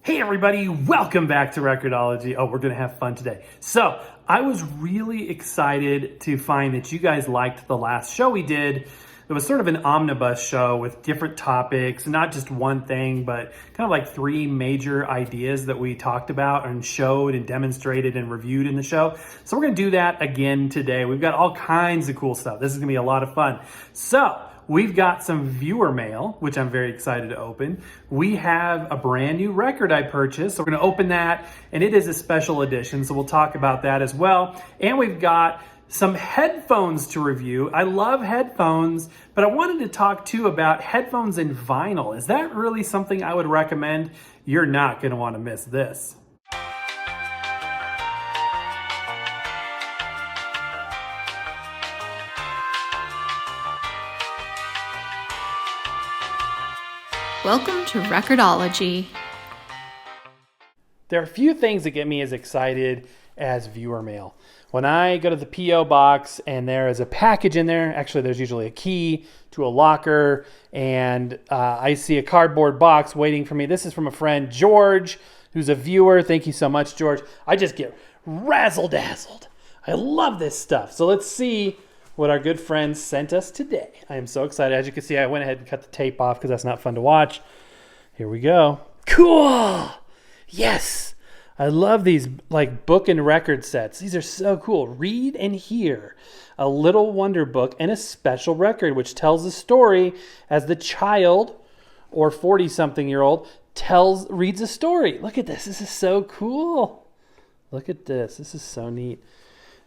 Hey everybody, welcome back to Record-ology. Oh, we're gonna have fun today. So, I was really excited to find that you guys liked the last show we did. It was sort of an omnibus show with different topics, not just one thing, but kind of like three major ideas that we talked about and showed and demonstrated and reviewed in the show. So we're gonna do that again today. We've got all kinds of cool stuff. This is gonna be a lot of fun. So, we've got some viewer mail, which I'm very excited to open. We have a brand new record I purchased, so we're gonna open that, and it is a special edition, so we'll talk about that as well. And we've got some headphones to review. I love headphones, but I wanted to talk too about headphones and vinyl. Is that really something I would recommend? You're not gonna wanna miss this. Welcome to Record-ology. There are a few things that get me as excited as viewer mail. When I go to the P.O. box and there is a package in there, actually there's usually a key to a locker, and I see a cardboard box waiting for me. This is from a friend, George, who's a viewer. Thank you so much, George. I just get razzle-dazzled. I love this stuff. So let's see what our good friends sent us today. I am so excited. As you can see, I went ahead and cut the tape off because that's not fun to watch. Here we go. Cool! Yes! I love these like book and record sets. These are so cool. Read and hear. A little wonder book and a special record which tells the story as the child or 40-something-year-old reads a story. Look at this. This is so cool. Look at this. This is so neat.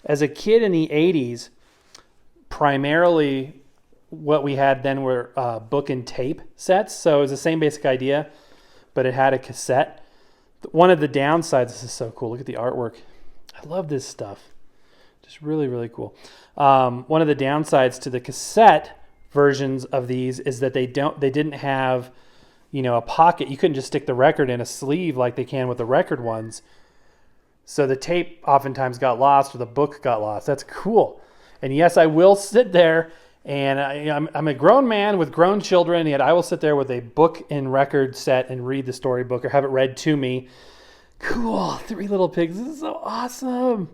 As a kid in the 80s, primarily what we had then were book and tape sets. So it was the same basic idea, but it had a cassette. One of the downsides, this is so cool. Look at the artwork. I love this stuff. Just really, really cool. One of the downsides to the cassette versions of these is that they didn't have, a pocket. You couldn't just stick the record in a sleeve like they can with the record ones. So the tape oftentimes got lost or the book got lost. That's cool. And yes, I will sit there, and I'm a grown man with grown children, yet I will sit there with a book and record set and read the storybook or have it read to me. Cool. Three Little Pigs. This is so awesome.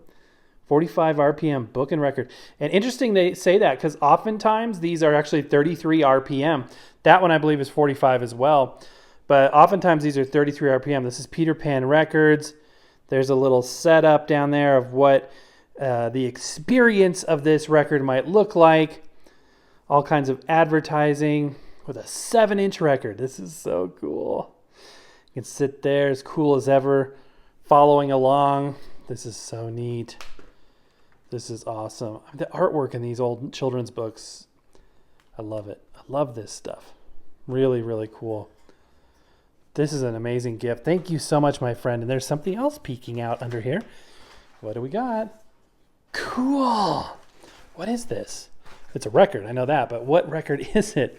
45 RPM book and record. And interesting they say that because oftentimes these are actually 33 RPM. That one I believe is 45 as well. But oftentimes these are 33 RPM. This is Peter Pan Records. There's a little setup down there of what the experience of this record might look like. All kinds of advertising with a 7-inch record. This is so cool. You can sit there as cool as ever, following along. This is so neat. This is awesome. The artwork in these old children's books, I love it. I love this stuff. Really, really cool. This is an amazing gift. Thank you so much, my friend. And there's something else peeking out under here. What do we got? Cool. What is this? It's a record, I know that, but what record is it?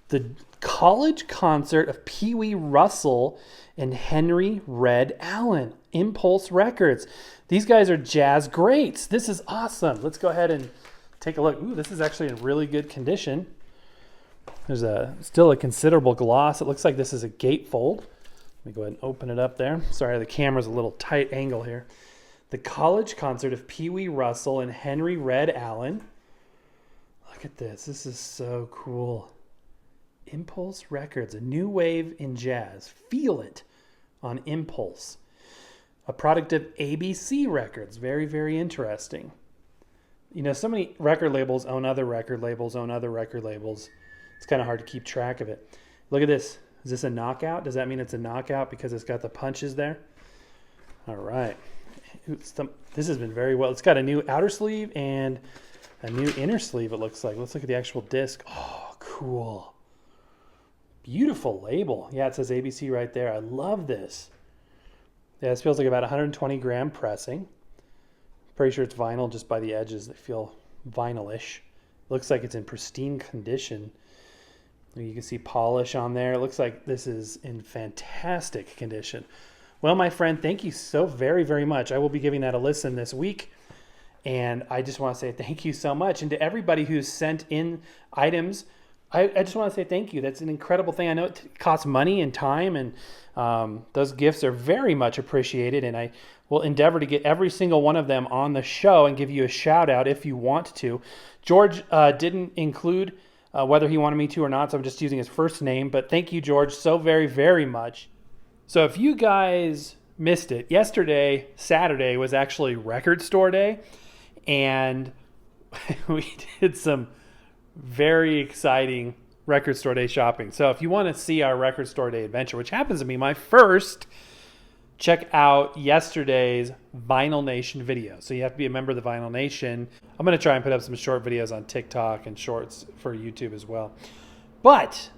The College Concert of Pee Wee Russell and Henry Red Allen, Impulse Records. These guys are jazz greats. This is awesome. Let's go ahead and take a look. Ooh, this is actually in really good condition. There's still a considerable gloss. It looks like this is a gatefold. Let me go ahead and open it up there. Sorry, the camera's a little tight angle here. The College Concert of Pee Wee Russell and Henry Red Allen. Look at this. This is so cool. Impulse Records, a new wave in jazz. Feel it on Impulse. A product of ABC Records. Very, very interesting. So many record labels own other record labels, own other record labels. It's kind of hard to keep track of it. Look at this. Is this a knockout? Does that mean it's a knockout because it's got the punches there? All right. This has been very well. It's got a new outer sleeve and a new inner sleeve, it looks like. Let's look at the actual disc. Oh, cool. Beautiful label. Yeah, it says ABC right there. I love this. Yeah, this feels like about 120 gram pressing. Pretty sure it's vinyl just by the edges. They feel vinyl-ish. Looks like it's in pristine condition. You can see polish on there. It looks like this is in fantastic condition. Well, my friend, thank you so very, very much. I will be giving that a listen this week. And I just want to say thank you so much. And to everybody who's sent in items I just want to say thank you. That's an incredible thing. I know it costs money and time, and those gifts are very much appreciated. And I will endeavor to get every single one of them on the show and give you a shout out if you want to. George didn't include whether he wanted me to or not, so I'm just using his first name. But thank you, George, so very, very much. So if you guys missed it, yesterday, Saturday, was actually Record Store Day, and we did some very exciting Record Store Day shopping. So if you want to see our Record Store Day adventure, which happens to be my first, check out yesterday's Vinyl Nation video. So you have to be a member of the Vinyl Nation. I'm going to try and put up some short videos on TikTok and shorts for YouTube as well. But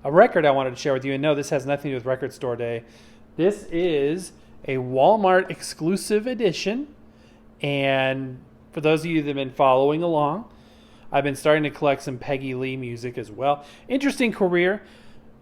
a record I wanted to share with you, and no, this has nothing to do with Record Store Day. This is a Walmart exclusive edition. And for those of you that have been following along, I've been starting to collect some Peggy Lee music as well. Interesting career.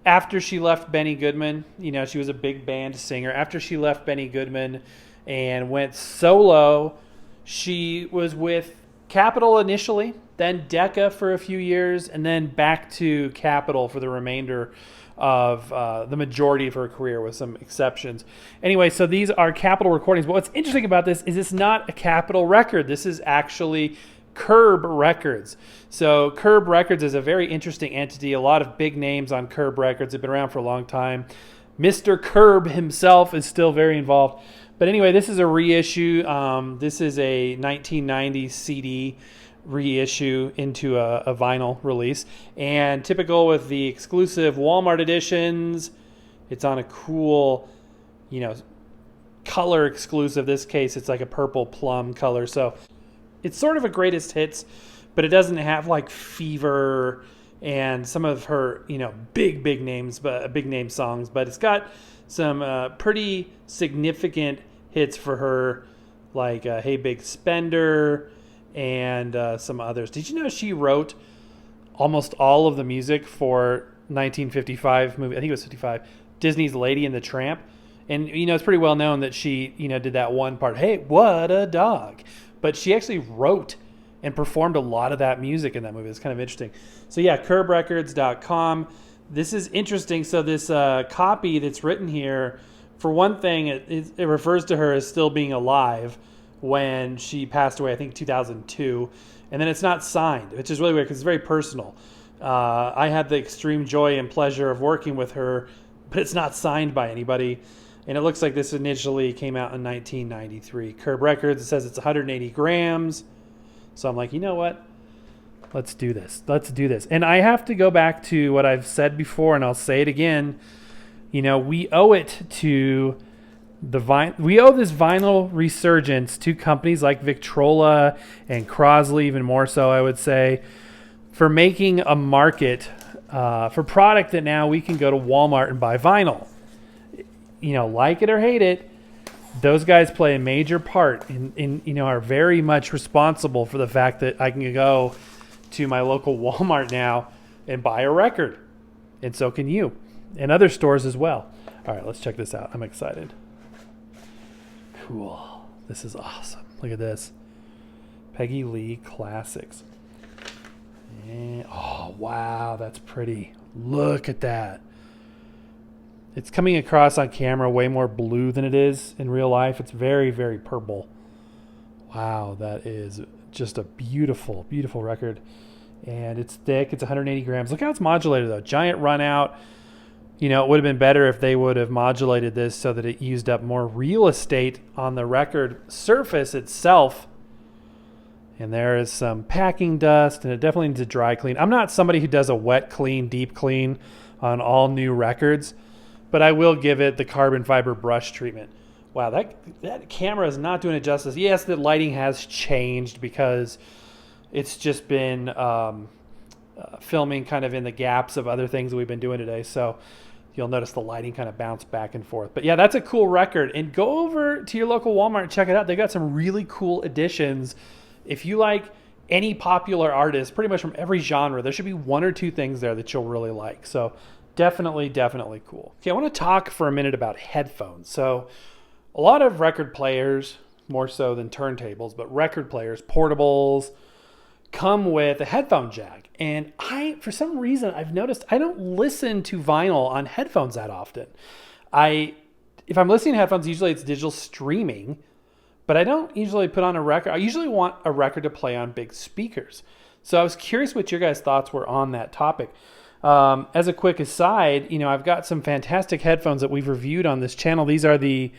After she left Benny Goodman, she was a big band singer. After she left Benny Goodman and went solo, she was with Capitol initially, then Decca for a few years, and then back to Capitol for the remainder of the majority of her career, with some exceptions. Anyway, so these are Capitol recordings. But what's interesting about this is it's not a Capitol record. This is actually Curb Records. So Curb Records is a very interesting entity. A lot of big names on Curb Records have been around for a long time. Mr. Curb himself is still very involved. But anyway, this is a reissue. This is a 1990s CD reissue into a vinyl release. And typical with the exclusive Walmart editions, it's on a cool, color exclusive. This case, it's like a purple plum color. So it's sort of a greatest hits, but it doesn't have like Fever and some of her, big names, but big name songs. But it's got some pretty significant hits for her, like Hey Big Spender and some others. Did you know she wrote almost all of the music for 1955 movie? I think it was 55. Disney's Lady and the Tramp. And it's pretty well known that she did that one part. Hey, what a dog! But she actually wrote and performed a lot of that music in that movie. It's kind of interesting. So yeah, curbrecords.com. This is interesting. So this copy that's written here, for one thing, it refers to her as still being alive when she passed away, I think 2002. And then it's not signed, which is really weird because it's very personal. I had the extreme joy and pleasure of working with her, but it's not signed by anybody. And it looks like this initially came out in 1993. Curb Records, it says it's 180 grams. So I'm like, you know what? Let's do this. And I have to go back to what I've said before, and I'll say it again. We owe it to we owe this vinyl resurgence to companies like Victrola and Crosley, even more so, I would say, for making a market for product that now we can go to Walmart and buy vinyl. Like it or hate it, those guys play a major part in are very much responsible for the fact that I can go to my local Walmart now and buy a record. And so can you, and other stores as well. All right, let's check this out. I'm excited. Cool. This is awesome. Look at this. Peggy Lee Classics. And, oh, wow, that's pretty. Look at that. It's coming across on camera way more blue than it is in real life. It's very, very purple. Wow, that is just a beautiful, beautiful record. And it's thick. It's 180 grams. Look how it's modulated, though. Giant run out. It would have been better if they would have modulated this so that it used up more real estate on the record surface itself. And there is some packing dust, and it definitely needs a dry clean. I'm not somebody who does a wet clean, deep clean on all new records, but I will give it the carbon fiber brush treatment. Wow, that camera is not doing it justice. Yes, the lighting has changed because it's just been filming kind of in the gaps of other things that we've been doing today. So you'll notice the lighting kind of bounce back and forth. But yeah, that's a cool record. And go over to your local Walmart and check it out. They got some really cool editions. If you like any popular artist, pretty much from every genre, there should be one or two things there that you'll really like. So definitely cool. Okay, I want to talk for a minute about headphones. So a lot of record players, more so than turntables, but record players, portables, come with a headphone jack. And for some reason, I've noticed I don't listen to vinyl on headphones that often. If I'm listening to headphones, usually it's digital streaming, but I don't usually put on a record. I usually want a record to play on big speakers. So I was curious what your guys' thoughts were on that topic. As a quick aside, I've got some fantastic headphones that we've reviewed on this channel. These are the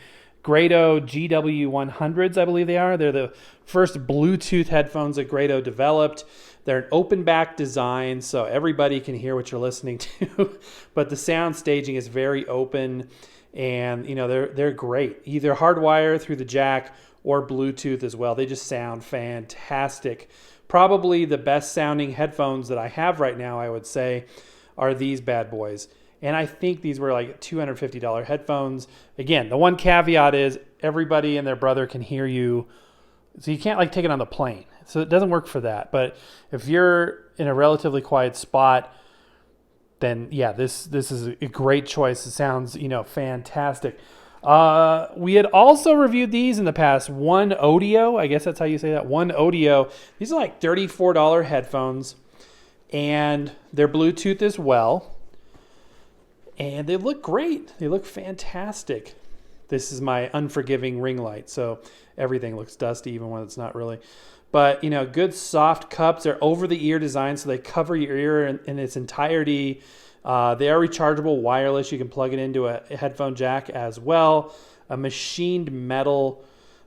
Grado GW100s, I believe they are. They're the first Bluetooth headphones that Grado developed. They're an open back design, so everybody can hear what you're listening to. But the sound staging is very open, and they're great. Either hardwire through the jack or Bluetooth as well. They just sound fantastic. Probably the best sounding headphones that I have right now, I would say, are these bad boys. And I think these were like $250 headphones. Again, the one caveat is everybody and their brother can hear you. So you can't take it on the plane. So it doesn't work for that. But if you're in a relatively quiet spot, then yeah, this is a great choice. It sounds, fantastic. We had also reviewed these in the past. OneOdio, I guess that's how you say that. OneOdio. These are like $34 headphones, and they're Bluetooth as well. And they look great. They look fantastic. This is my unforgiving ring light, so everything looks dusty even when it's not really. But, good soft cups. They're over-the-ear design, so they cover your ear in its entirety. They are rechargeable wireless. You can plug it into a headphone jack as well. A machined metal,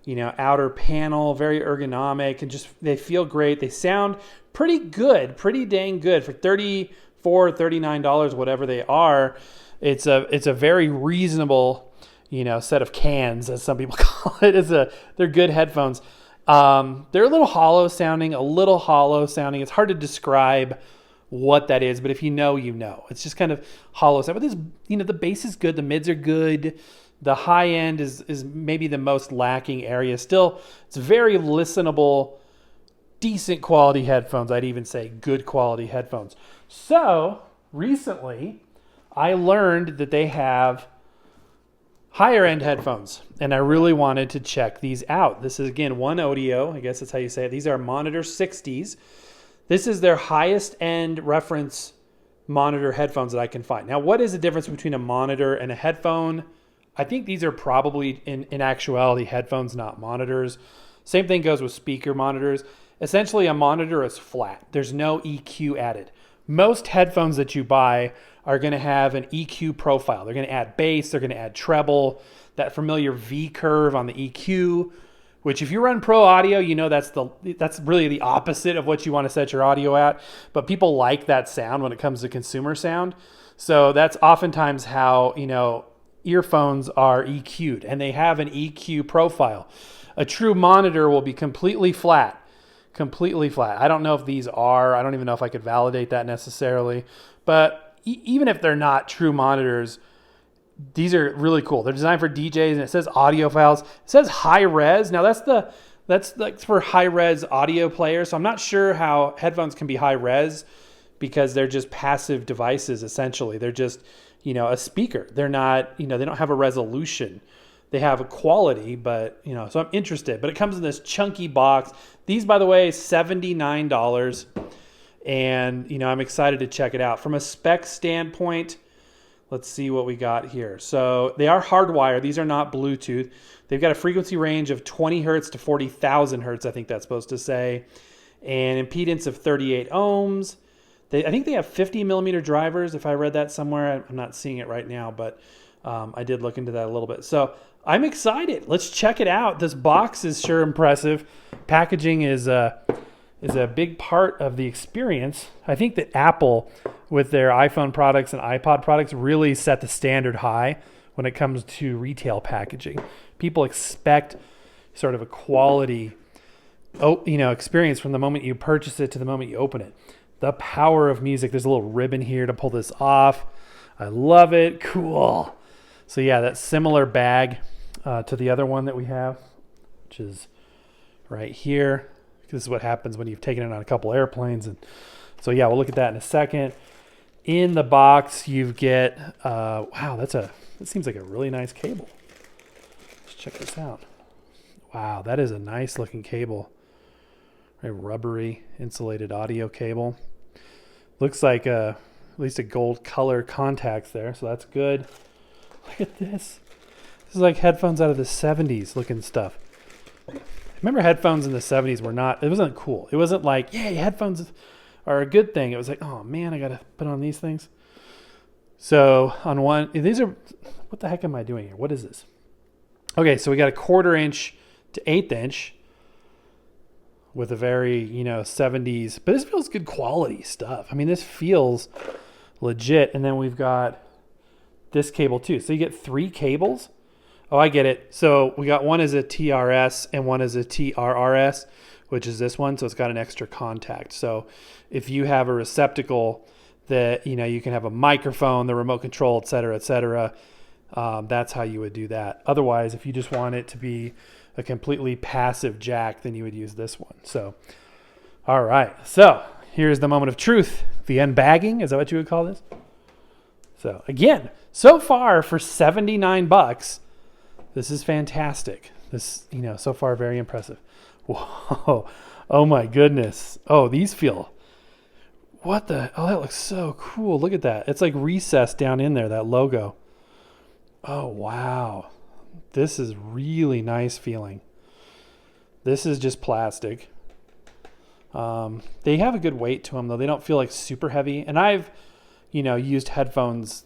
outer panel, very ergonomic, and they feel great. They sound pretty good, pretty dang good for $34, $39, whatever they are. It's a very reasonable, set of cans, as some people call it. They're good headphones. They're a little hollow sounding. It's hard to describe what that is, but if you know, it's just kind of hollow sound. But this, the bass is good. The mids are good. The high end is maybe the most lacking area. Still, it's very listenable, decent quality headphones. I'd even say good quality headphones. So recently, I learned that they have higher end headphones, and I really wanted to check these out. This is, again, OneOdio. I guess that's how you say it. These are Monitor 60s. This is their highest end reference monitor headphones that I can find. Now, what is the difference between a monitor and a headphone? I think these are probably, in actuality, headphones, not monitors. Same thing goes with speaker monitors. Essentially, a monitor is flat. There's no EQ added. Most headphones that you buy are going to have an EQ profile. They're going to add bass. They're going to add treble, that familiar V curve on the EQ, which if you run pro audio, that's really the opposite of what you want to set your audio at. But people like that sound when it comes to consumer sound. So that's oftentimes how, earphones are EQ'd, and they have an EQ profile. A true monitor will be completely flat. I don't know if these are. I don't even know if I could validate that necessarily. But even if they're not true monitors, these are really cool. They're designed for DJs, and it says audio files. It says high res. Now that's like for high res audio players. So I'm not sure how headphones can be high res because they're just passive devices essentially. They're just, a speaker. They're not, they don't have a resolution. They have a quality, but, so I'm interested. But it comes in this chunky box. These, by the way, $79. And, I'm excited to check it out. From a spec standpoint, let's see what we got here. So they are hardwired. These are not Bluetooth. They've got a frequency range of 20 hertz to 40,000 hertz, I think that's supposed to say. And impedance of 38 ohms. I think they have 50 millimeter drivers, if I read that somewhere. I'm not seeing it right now, but I did look into that a little bit. So I'm excited. Let's check it out. This box is sure impressive. Packaging is a big part of the experience. I think that Apple, with their iPhone products and iPod products, really set the standard high when it comes to retail packaging. People expect sort of a quality, experience from the moment you purchase it to the moment you open it. The power of music. There's a little ribbon here to pull this off. I love it. Cool. So yeah, that similar bag to the other one that we have, which is right here. This is what happens when you've taken it on a couple airplanes. And so yeah, we'll look at that in a second. In the box, you get, wow, that seems like a really nice cable. Let's check this out. Wow, that is a nice looking cable A rubbery insulated audio cable. Looks like at least a gold color contacts there, so that's good. Look at this. This is like headphones out of the 70s looking stuff. Remember headphones in the 70s it wasn't cool. It wasn't like, yay, headphones are a good thing. It was like, oh man, I got to put on these things. So on one, what the heck am I doing here? What is this? Okay, so we got a 1/4 inch to 1/8 inch with a very, 70s, but this feels good quality stuff. I mean, this feels legit. And then we've got this cable too. So you get 3 cables. Oh, I get it. So we got one as a TRS and one as a TRRS, which is this one. So it's got an extra contact. So if you have a receptacle that, you can have a microphone, the remote control, et cetera, that's how you would do that. Otherwise, if you just want it to be a completely passive jack, then you would use this one. So, all right. So here's the moment of truth. The unbagging, is that what you would call this? So again, so far for $79, this is fantastic. This, so far very impressive. Whoa. Oh my goodness. Oh, these feel, oh, that looks so cool. Look at that. It's like recessed down in there, that logo. Oh, wow. This is really nice feeling. This is just plastic. They have a good weight to them, though. They don't feel like super heavy. And I've, used headphones,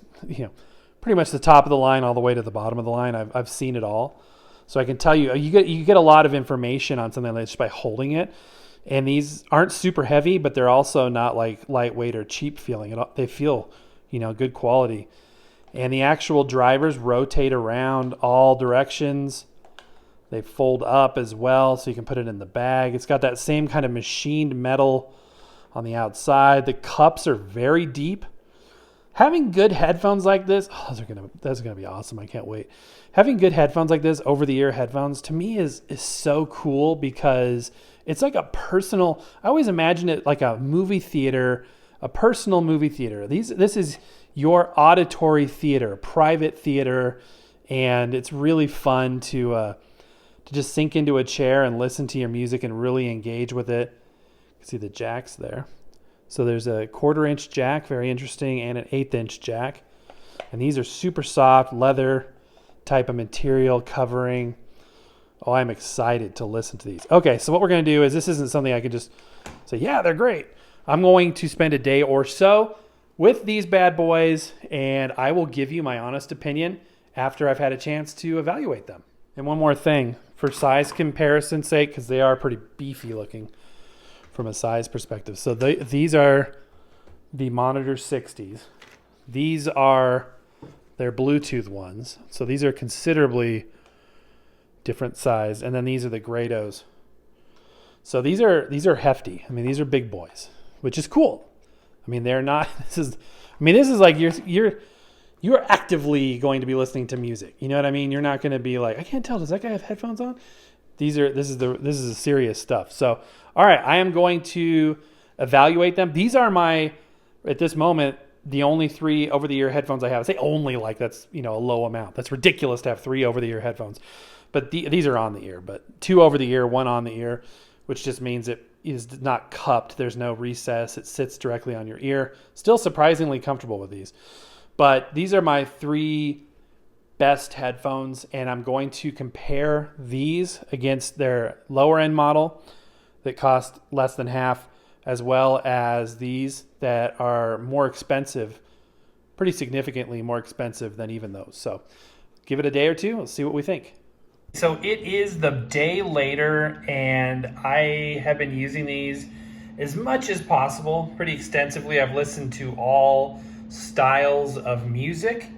pretty much the top of the line all the way to the bottom of the line. I've seen it all. So I can tell you, you get a lot of information on something like this just by holding it. And these aren't super heavy, but they're also not like lightweight or cheap feeling. They feel, good quality. And the actual drivers rotate around all directions. They fold up as well, so you can put it in the bag. It's got that same kind of machined metal on the outside. The cups are very deep. Having good headphones like this, that's gonna be awesome. I can't wait. Having good headphones like this, over-the-ear headphones, to me is so cool because it's like a personal. I always imagine it like a movie theater, a personal movie theater. This is your auditory theater, private theater, and it's really fun to just sink into a chair and listen to your music and really engage with it. You can see the jacks there. So there's a 1/4 inch jack, very interesting, and an 1/8 inch jack. And these are super soft, leather type of material covering. Oh, I'm excited to listen to these. Okay, so what we're going to do is, this isn't something I can just say, yeah, they're great. I'm going to spend a day or so with these bad boys, and I will give you my honest opinion after I've had a chance to evaluate them. And one more thing, for size comparison's sake, because they are pretty beefy looking from a size perspective. So these are the Monitor 60s. These are their Bluetooth ones. So these are considerably different size. And then these are the Grados. So these are hefty. I mean, these are big boys, which is cool. I mean, they're not. This is like you're actively going to be listening to music. You know what I mean? You're not going to be like, I can't tell. Does that guy have headphones on? This is serious stuff. So, all right, I am going to evaluate them. These are at this moment, the only 3 over-the-ear headphones I have. I say only like that's a low amount. That's ridiculous to have 3 over-the-ear headphones. But these are on the ear. But 2 over-the-ear, 1 on the ear, which just means it is not cupped. There's no recess. It sits directly on your ear. Still surprisingly comfortable with these. But these are my 3 best headphones, and I'm going to compare these against their lower end model that cost less than half, as well as these that are more expensive, pretty significantly more expensive than even those. So give it a day or two. Let's see what we think. So it is the day later, and I have been using these as much as possible, pretty extensively. I've listened to all styles of music,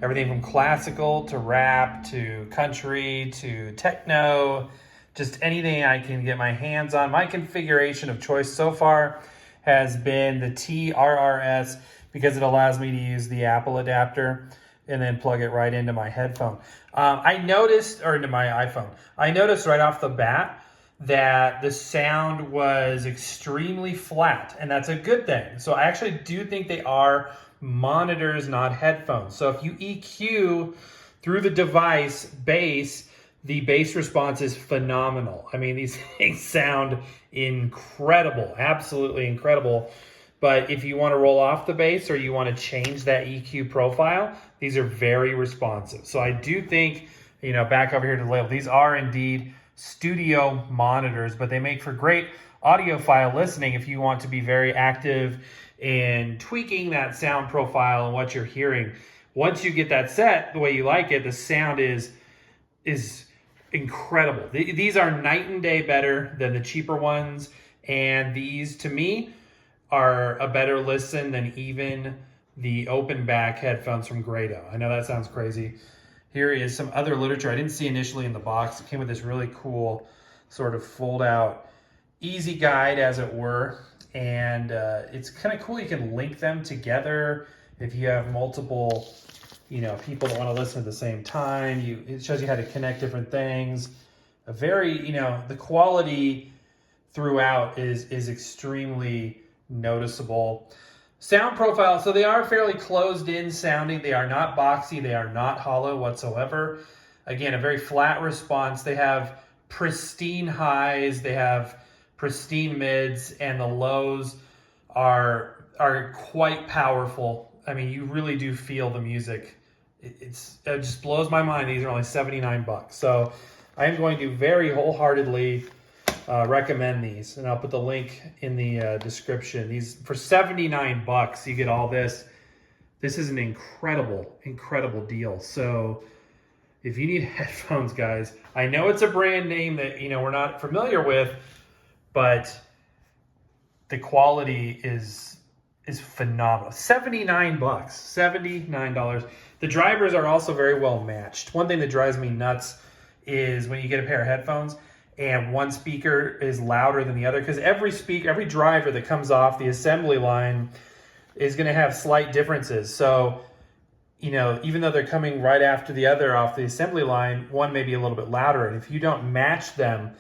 everything from classical to rap to country to techno, just anything I can get my hands on. My configuration of choice so far has been the TRRS because it allows me to use the Apple adapter and then plug it right into my headphone. Into my iPhone. I noticed right off the bat that the sound was extremely flat, and that's a good thing. So I actually do think they are monitors, not headphones. So if you EQ through the device bass, The bass response is phenomenal. I mean, these things sound incredible, absolutely incredible. But if you want to roll off the bass or you want to change that EQ profile, these are very responsive. So I do think, back over here to the label, these are indeed studio monitors, but they make for great audiophile listening if you want to be very active in tweaking that sound profile and what you're hearing. Once you get that set the way you like it, the sound is incredible. These are night and day better than the cheaper ones, and these to me are a better listen than even the open back headphones from Grado. I know that sounds crazy. Here is some other literature I didn't see initially in the box. It came with this really cool sort of fold out easy guide, as it were, and it's kind of cool. You can link them together if you have multiple people that want to listen at the same time. It shows you how to connect different things. A very, the quality throughout is extremely noticeable. Sound profile, so they are fairly closed in sounding. They are not boxy. They are not hollow whatsoever. Again, a very flat response. They have pristine highs. They have pristine mids, and the lows are quite powerful. I mean, you really do feel the music. It just blows my mind. These are only $79. So I am going to very wholeheartedly recommend these, and I'll put the link in the description. These for $79, you get all this. This is an incredible deal. So if you need headphones, guys, I know it's a brand name that we're not familiar with, but the quality is phenomenal. $79, $79. The drivers are also very well matched. One thing that drives me nuts is when you get a pair of headphones and one speaker is louder than the other, because every driver that comes off the assembly line is going to have slight differences. So, even though they're coming right after the other off the assembly line, one may be a little bit louder. And if you don't match them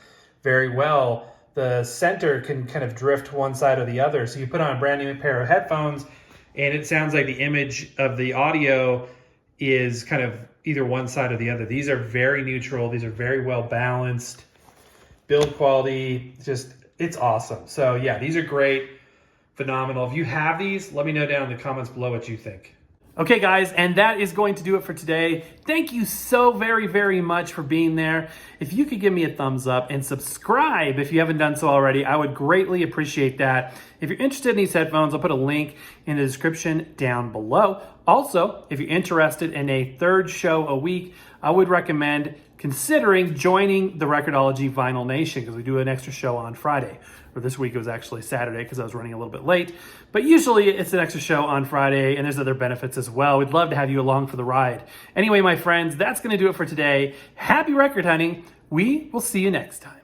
very well, the center can kind of drift one side or the other. So you put on a brand new pair of headphones and it sounds like the image of the audio is kind of either one side or the other. These are very neutral. These are very well balanced. Build quality, it's awesome. So yeah, these are great, phenomenal. If you have these, let me know down in the comments below what you think. Okay, guys, and that is going to do it for today. Thank you so very much for being there. If you could give me a thumbs up and subscribe if you haven't done so already, I would greatly appreciate that. If you're interested in these headphones, I'll put a link in the description down below. Also, if you're interested in a third show a week, I would recommend considering joining the Record-ology Vinyl Nation, because we do an extra show on Friday. Or this week it was actually Saturday because I was running a little bit late. But usually it's an extra show on Friday, and there's other benefits as well. We'd love to have you along for the ride. Anyway, my friends, that's going to do it for today. Happy record hunting. We will see you next time.